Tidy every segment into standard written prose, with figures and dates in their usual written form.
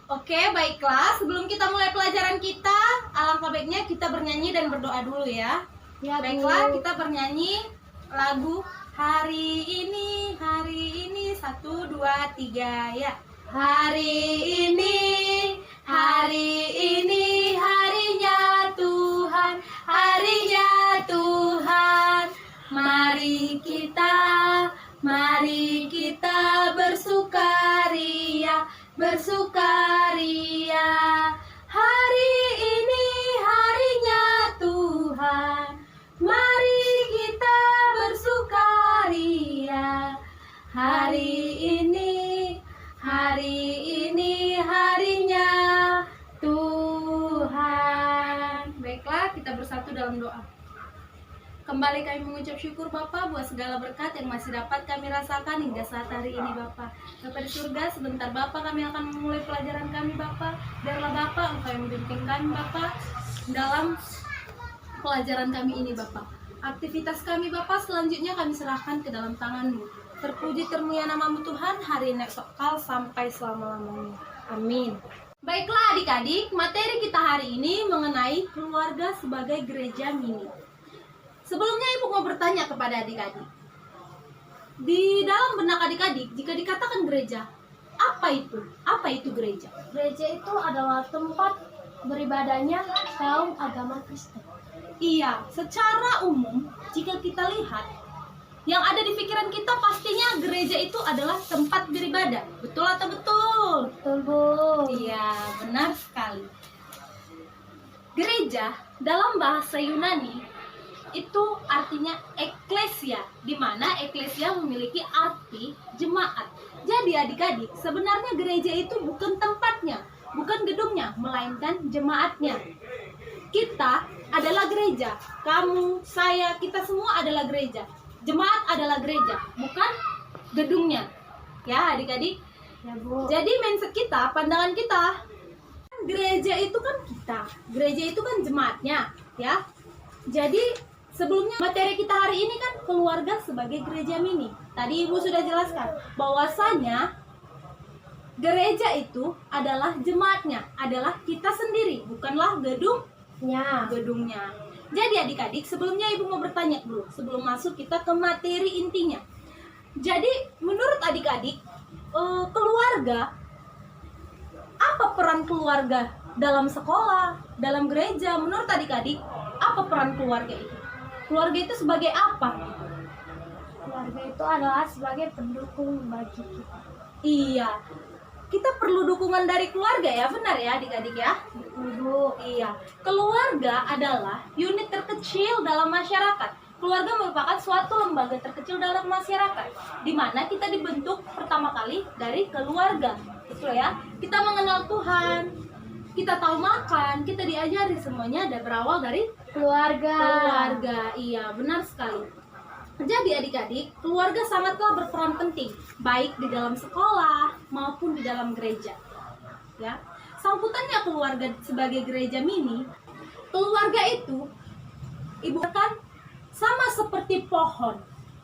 Oke, baiklah. Sebelum kita mulai pelajaran kita, alangkah baiknya kita bernyanyi dan berdoa dulu ya. Ya, Bu. Baiklah, kita bernyanyi lagu hari ini, 1, 2, 3 ya. Hari ini harinya Tuhan, harinya Tuhan. Mari kita bersukaria, bersukaria. Hari ini harinya Tuhan. Mari kita bersukaria. Hari ini harinya Tuhan. Baiklah, kita bersatu dalam doa. Kembali kami mengucap syukur Bapa buat segala berkat yang masih dapat kami rasakan hingga saat hari ini Bapa. Bapa di surga, sebentar Bapa kami akan memulai pelajaran kami Bapa. Biarlah Bapa Engkau yang membimbing kami Bapa dalam pelajaran kami ini Bapa. Aktivitas kami Bapa selanjutnya kami serahkan ke dalam tangan-Mu. Terpuji termulia nama-Mu Tuhan, hari ini kekal sampai selama-lamanya. Amin. Baiklah adik-adik, materi kita hari ini mengenai keluarga sebagai gereja mini. Sebelumnya Ibu mau bertanya kepada adik-adik. Di dalam benak adik-adik, jika dikatakan gereja, apa itu? Apa itu gereja? Gereja itu adalah tempat beribadahnya kaum agama Kristen. Iya, secara umum, jika kita lihat, yang ada di pikiran kita pastinya gereja itu adalah tempat beribadah. Betul atau betul? Betul, Bu. Iya, benar sekali. Gereja dalam bahasa Yunani itu artinya eklesia, di mana eklesia memiliki arti jemaat. Jadi adik-adik, sebenarnya gereja itu bukan tempatnya, bukan gedungnya, melainkan jemaatnya. Kita adalah gereja, kamu, saya, kita semua adalah gereja. Jemaat adalah gereja, bukan gedungnya. Ya adik-adik. Ya, Bu. Jadi mindset kita, pandangan kita, gereja itu kan kita, gereja itu kan jemaatnya, ya. Jadi sebelumnya materi kita hari ini kan keluarga sebagai gereja mini. Tadi Ibu sudah jelaskan bahwasanya gereja itu adalah jemaatnya, adalah kita sendiri, bukanlah gedungnya. Jadi adik-adik, sebelumnya Ibu mau bertanya dulu sebelum masuk kita ke materi intinya. Jadi menurut adik-adik, keluarga, apa peran keluarga dalam sekolah, dalam gereja? Menurut adik-adik, apa peran keluarga itu? Keluarga itu sebagai apa? Keluarga itu adalah sebagai pendukung bagi kita. Iya, kita perlu dukungan dari keluarga ya, benar ya adik-adik ya? Bu. Iya, keluarga adalah unit terkecil dalam masyarakat. Keluarga merupakan suatu lembaga terkecil dalam masyarakat, di mana kita dibentuk pertama kali dari keluarga. Betul ya? Kita mengenal Tuhan, kita tahu makan, kita diajari semuanya ada berawal dari Keluarga. Iya, benar sekali. Jadi adik-adik, keluarga sangatlah berperan penting, baik di dalam sekolah maupun di dalam gereja. Ya, sambutannya keluarga sebagai gereja mini, keluarga itu Ibu kan sama seperti pohon,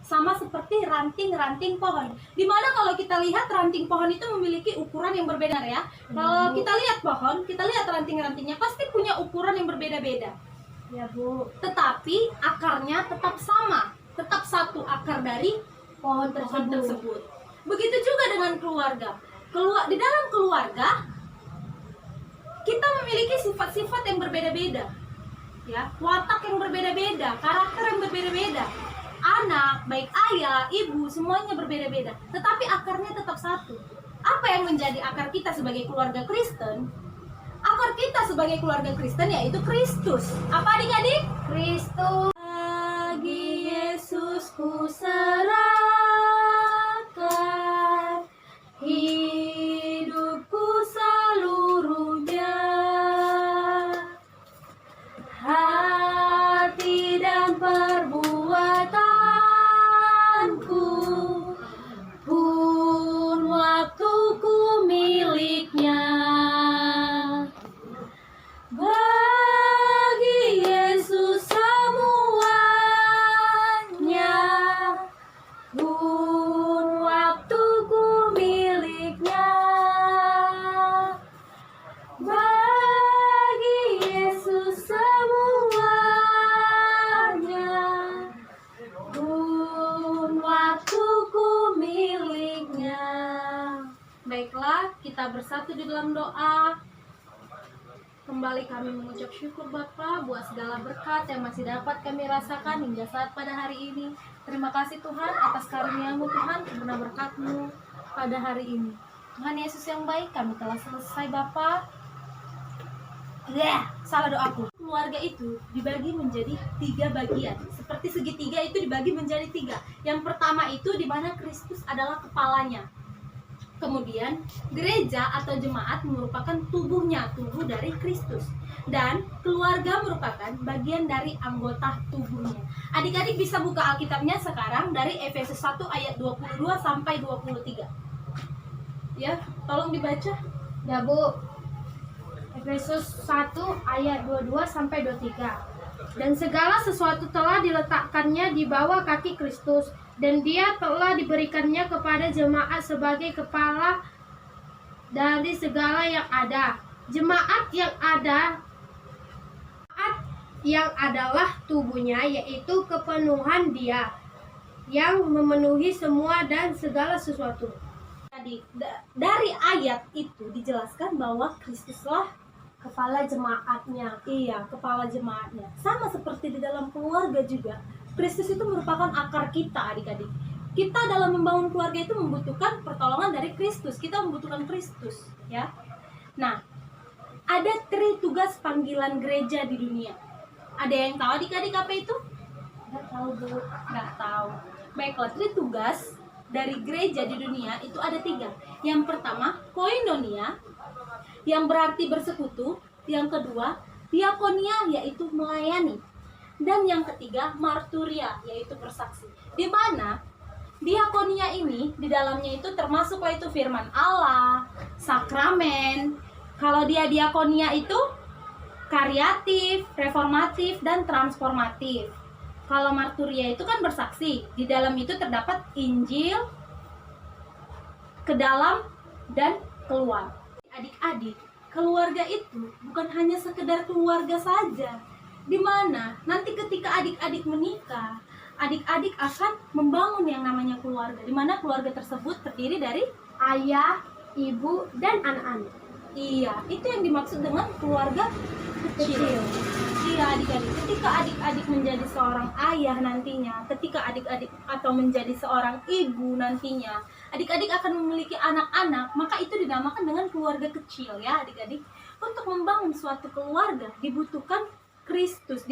sama seperti ranting-ranting pohon. Dimana kalau kita lihat ranting pohon itu memiliki ukuran yang berbeda ya. Kalau kita lihat pohon, kita lihat ranting-rantingnya pasti punya ukuran yang berbeda-beda. Ya, Bu. Tetapi akarnya tetap sama, tetap satu akar dari Pohon pohon tersebut. tersebut. Begitu juga dengan keluarga. Di dalam keluarga kita memiliki sifat-sifat yang berbeda-beda. Ya, watak yang berbeda-beda, karakter yang berbeda-beda. Anak, baik ayah, ibu, semuanya berbeda-beda. Tetapi akarnya tetap satu. Apa yang menjadi akar kita sebagai keluarga Kristen? Akar kita sebagai keluarga Kristen yaitu Kristus. Apa adik-adik? Kristus. Bagi Yesus ku serahkan hidupku seluruhnya, hati dan perbuatanku pun waktuku miliknya. Bagi Yesus semuanya kita bersatu di dalam doa. Kembali kami mengucap syukur Bapa buat segala berkat yang masih dapat kami rasakan hingga saat pada hari ini. Terima kasih Tuhan atas karunia-Mu Tuhan, karena berkat-Mu pada hari ini. Tuhan Yesus yang baik, kami telah selesai Bapa. Salah doaku. Keluarga itu dibagi menjadi 3 bagian. Seperti segitiga itu dibagi menjadi 3. Yang pertama itu di mana Kristus adalah kepalanya. Kemudian gereja atau jemaat merupakan tubuhnya, tubuh dari Kristus. Dan keluarga merupakan bagian dari anggota tubuhnya. Adik-adik bisa buka Alkitabnya sekarang dari Efesus 1 ayat 22 sampai 23. Ya, tolong dibaca. Ya Bu, Efesus 1 ayat 22 sampai 23. Dan segala sesuatu telah diletakkannya di bawah kaki Kristus, dan dia telah diberikannya kepada jemaat sebagai kepala dari segala yang ada. Jemaat yang adalah tubuhnya, yaitu kepenuhan dia yang memenuhi semua dan segala sesuatu. Tadi dari ayat itu dijelaskan bahwa Kristuslah Kepala jemaatnya. iya, kepala jemaatnya. Sama seperti di dalam keluarga juga. Kristus itu merupakan akar kita, adik-adik. Kita dalam membangun keluarga itu membutuhkan pertolongan dari Kristus. Kita membutuhkan Kristus, ya. Nah, ada 3 tugas panggilan gereja di dunia. Ada yang tahu adik-adik apa itu? Nggak tahu Bu. Nggak tahu. Baiklah, 3 tugas dari gereja di dunia itu ada 3. Yang pertama, koinonia, yang berarti bersekutu. Yang kedua, diakonia, yaitu melayani. Dan yang ketiga, marturia, yaitu bersaksi. Di mana diakonia ini di dalamnya itu termasuklah itu firman Allah, sakramen. Kalau dia diakonia itu karyatif, reformatif, dan transformatif. Kalau marturia itu kan bersaksi. Di dalam itu terdapat Injil ke dalam dan keluar. Adik-adik, keluarga itu bukan hanya sekedar keluarga saja. Di mana nanti ketika adik-adik menikah, adik-adik akan membangun yang namanya keluarga. Di mana keluarga tersebut terdiri dari Ayah, ibu, dan anak-anak. iya, itu yang dimaksud dengan keluarga kecil. Iya adik-adik, ketika adik-adik menjadi seorang ayah nantinya, ketika adik-adik atau menjadi seorang ibu nantinya, adik-adik akan memiliki anak-anak, maka itu dinamakan dengan keluarga kecil ya adik-adik. Untuk membangun suatu keluarga dibutuhkan Kristus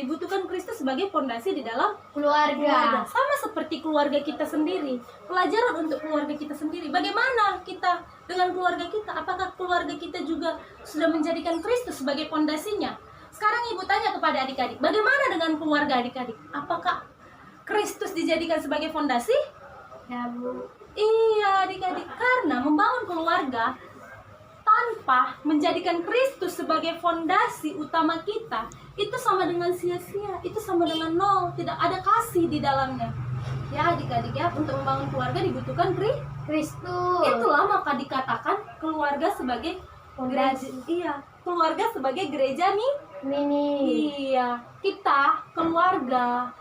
sebagai fondasi di dalam keluarga. Sama seperti keluarga kita sendiri. Pelajaran untuk keluarga kita sendiri. Bagaimana kita dengan keluarga kita? Apakah keluarga kita juga sudah menjadikan Kristus sebagai fondasinya? Sekarang ibu tanya kepada adik-adik, bagaimana dengan keluarga adik-adik? Apakah Kristus dijadikan sebagai fondasi? Ya Bu. Iya adik-adik, karena membangun keluarga tanpa menjadikan Kristus sebagai fondasi utama kita, itu sama dengan sia-sia, itu sama dengan nol, tidak ada kasih di dalamnya. Ya adik-adik ya, untuk membangun keluarga dibutuhkan Kristus. Itulah maka dikatakan keluarga sebagai gereja. Iya, keluarga sebagai gereja nih. Iya, kita keluarga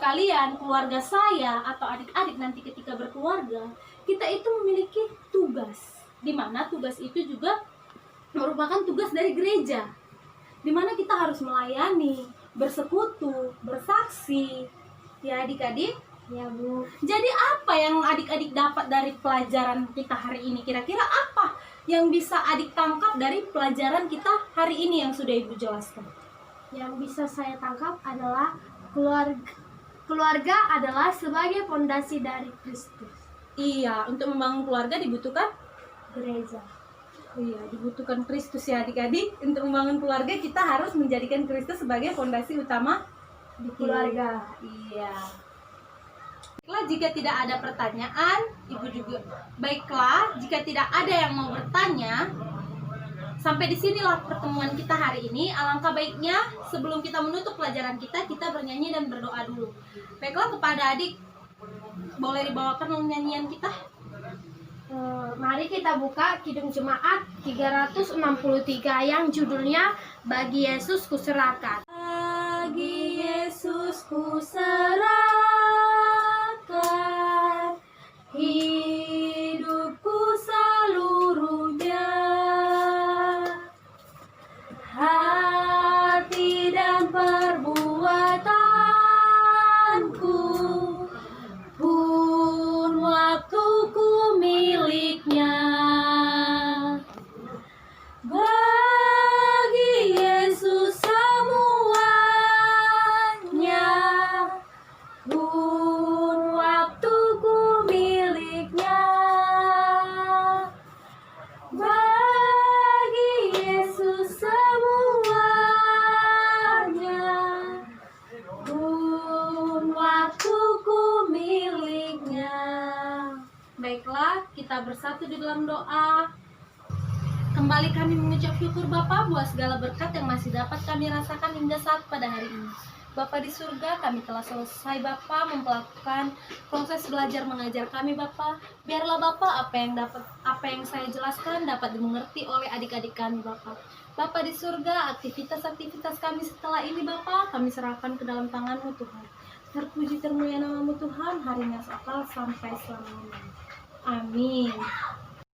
kalian, keluarga saya atau adik-adik nanti ketika berkeluarga, kita itu memiliki tugas. Di mana tugas itu juga merupakan tugas dari gereja. Di mana kita harus melayani, bersekutu, bersaksi. Ya adik-adik. Ya Bu. Jadi apa yang adik-adik dapat dari pelajaran kita hari ini? Kira-kira apa yang bisa adik tangkap dari pelajaran kita hari ini yang sudah ibu jelaskan? Yang bisa saya tangkap adalah keluarga adalah sebagai fondasi dari Kristus. Iya, untuk membangun keluarga dibutuhkan Gereja. iya, dibutuhkan Kristus ya adik-adik. Untuk membangun keluarga kita harus menjadikan Kristus sebagai fondasi utama Di keluarga. Iya. Baiklah, jika tidak ada pertanyaan, ibu juga. Baiklah, jika tidak ada yang mau bertanya, sampai di sinilah pertemuan kita hari ini. Alangkah baiknya sebelum kita menutup pelajaran kita bernyanyi dan berdoa dulu. Baiklah, kepada adik, boleh dibawakan nyanyian kita? Mari kita buka Kidung Jemaat 363 yang judulnya Bagi Yesus Kuserahkan. Bagi Yesus kuserahkan hidupku seluruhnya. bersatu di dalam doa. Kembali kami mengucap syukur Bapa buat segala berkat yang masih dapat kami rasakan hingga saat pada hari ini. Bapa di surga, kami telah selesai Bapa memperlakukan proses belajar mengajar kami Bapa. Biarlah Bapa apa yang saya jelaskan dapat dimengerti oleh adik-adik kami Bapa. Bapa di surga, aktivitas-aktivitas kami setelah ini Bapa, kami serahkan ke dalam tangan-Mu Tuhan. Terpuji termulia nama-Mu Tuhan, harinya sakal sampai selamanya. Amin.